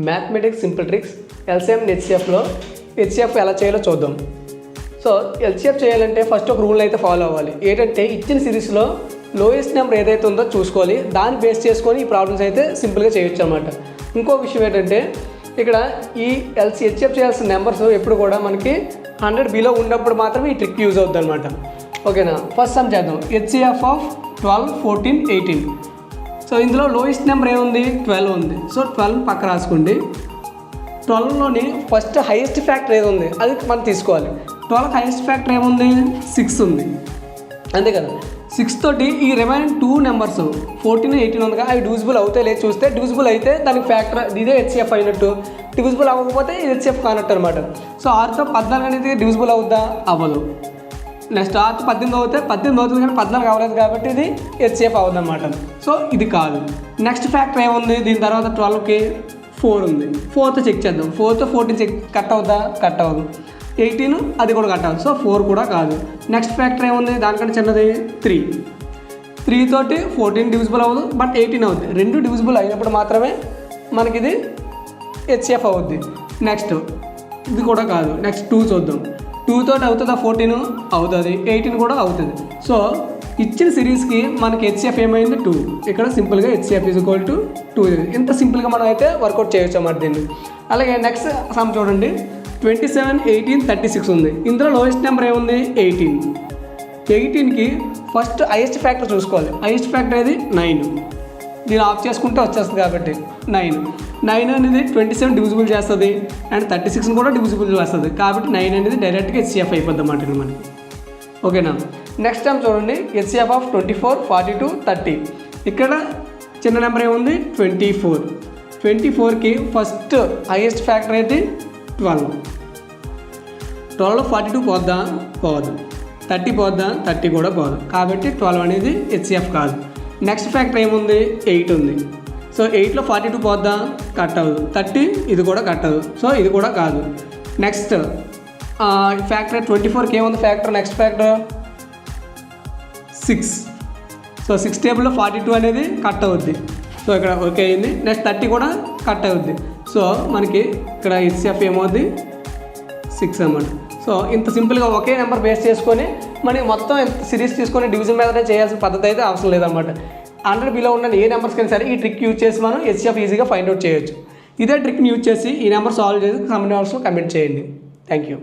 Mathematics simple tricks LCM హెచ్సిఎఫ్లో HCF ఎలా చేయాలో చూద్దాం. సో ఎల్సిఎఫ్ చేయాలంటే ఫస్ట్ ఒక రూల్ అయితే ఫాలో అవ్వాలి. ఏంటంటే ఇచ్చిన సిరీస్లో లోయెస్ట్ నెంబర్ ఏదైతే ఉందో చూసుకోవాలి. దాన్ని బేస్ చేసుకొని ఈ ప్రాబ్లమ్స్ అయితే సింపుల్గా చేయొచ్చు అన్నమాట. ఇంకో విషయం ఏంటంటే ఇక్కడ ఈ హెచ్సిఎఫ్ చేయాల్సిన నెంబర్స్ ఎప్పుడు కూడా మనకి 100 బిలో ఉన్నప్పుడు మాత్రమే ఈ ట్రిక్ యూజ్ అవుతుంది అనమాట. ఓకేనా, ఫస్ట్ సమ్ చేద్దాం. HCF of 12, 14, 18. సో ఇందులో లోయెస్ట్ నెంబర్ ఏముంది? 12 ఉంది. సో 12 పక్క రాసుకోండి. 12లోని ఫస్ట్ హైయెస్ట్ ఫ్యాక్టర్ ఏది ఉంది అది మనం తీసుకోవాలి. 12 హైయెస్ట్ ఫ్యాక్టర్ ఏముంది? 6 ఉంది, అంతే కదా. 6 తోటి ఈ రిమైనింగ్ 2 నెంబర్స్ 14, 18 ఉంది కదా, అవి డివిజిబుల్ అవుతాయి లేదు చూస్తే. డివిజిబుల్ అయితే దానికి ఫ్యాక్టర్ ఇదే హెచ్సిఎఫ్ అయినట్టు, డివిజిబుల్ అవ్వకపోతే ఇది హెచ్సిఎఫ్ కానట్టు అనమాట. సో 6తో 14 అనేది డివిజిబుల్ అవుద్దా? అవ్వదు. నెక్స్ట్ 6తో 18 అవుతే 18 అవుతుంది కానీ 14 అవ్వలేదు కాబట్టి ఇది హెచ్సిఎఫ్ అవ్వదు అనమాట. సో ఇది కాదు. నెక్స్ట్ ఫ్యాక్టర్ ఏముంది? దీని తర్వాత 12కి 4 ఉంది. 4తో చెక్ చేద్దాం. 4తో 14 చెక్ కట్ అవుద్దా? కట్ అవ్వదు. 18 అది కూడా కట్ అవ్వదు. సో 4 కూడా కాదు. నెక్స్ట్ ఫ్యాక్టర్ ఏముంది? దానికంటే చిన్నది 3. 3 తోటి 14 డివిజిబుల్ అవ్వదు, బట్ 18 అవుద్ది. రెండు డివిజిబుల్ అయినప్పుడు మాత్రమే మనకి ఇది హెచ్సిఎఫ్ అవుద్ది. నెక్స్ట్ ఇది కూడా కాదు. నెక్స్ట్ 2 చూద్దాం. 2 తోటి అవుతుందా? 14 అవుతుంది, 18 కూడా అవుతుంది. సో ఇచ్చిన సిరీస్కి మనకి హెచ్సిఎఫ్ ఏమైంది? 2. ఇక్కడ సింపుల్గా హెచ్సిఎఫ్ ఈజ్ ఈక్వల్ టు 2. ఇంత సింపుల్గా మనం అయితే వర్కౌట్ చేయొచ్చు అన్నమాట దీన్ని. అలాగే నెక్స్ట్ సమ్ చూడండి. 27, 18, 36 ఉంది. ఇందులో లోయెస్ట్ నెంబర్ ఏముంది? 18. 18కి ఫస్ట్ హైయెస్ట్ ఫ్యాక్టర్ చూసుకోవాలి. హైయెస్ట్ ఫ్యాక్టర్ ఏది? 9. దీన్ని ఆఫ్ చేసుకుంటే వచ్చేస్తుంది కాబట్టి 9 అనేది 27 డివిజిబుల్ చేస్తుంది అండ్ 36 కూడా డివిజిబుల్ చేస్తుంది కాబట్టి 9 అనేది డైరెక్ట్గా హెచ్సిఎఫ్ అయిపోద్ది అన్నమాట మనకి. ఓకేనా, నెక్స్ట్ టైం చూడండి. HCF of 24, 42, 30. ఇక్కడ చిన్న నెంబర్ ఏముంది? 24. 24కి ఫస్ట్ హైయెస్ట్ ఫ్యాక్టర్ అయితే 12. 12లో 42 పోద్దా? పోదు. 30 పోద్దా? 30 కూడా పోదు. కాబట్టి 12 అనేది హెచ్సిఎఫ్ కాదు. నెక్స్ట్ ఫ్యాక్టర్ ఏముంది? 8 ఉంది. సో 8లో 42 పోద్దా? కట్ అవ్వదు. 30 ఇది కూడా కట్ అవ్వదు. సో ఇది కూడా కాదు. నెక్స్ట్ ఫ్యాక్టర్ 24కి ఏముంది ఫ్యాక్టర్? Next factor 6. సో 6 టేబుల్లో 42 అనేది కట్ అవుద్ది. సో ఇక్కడ ఓకే అయింది. నెక్స్ట్ 30 కూడా కట్ అవుద్ది. సో మనకి ఇక్కడ హెచ్సిఎఫ్ ఏమవుద్ది? 6 అన్నమాట. సో ఇంత సింపుల్గా ఒకే నెంబర్ బేస్ చేసుకొని మనకి మొత్తం సిరీస్ తీసుకొని డివిజన్ మీదనే చేయాల్సిన పద్ధతి అయితే అవసరం లేదన్నమాట. 100 బిలో ఉన్న ఏ నెంబర్స్ కానీ సరే ఈ ట్రిక్ యూజ్ చేసి మనం హెచ్సిఎఫ్ ఈజీగా ఫైండ్ అవుట్ చేయొచ్చు. ఇదే ట్రిక్ని యూజ్ చేసి ఈ నెంబర్ సాల్వ్ చేసి కమెంట్ బాక్స్లో కమెంట్ చేయండి. Thank you.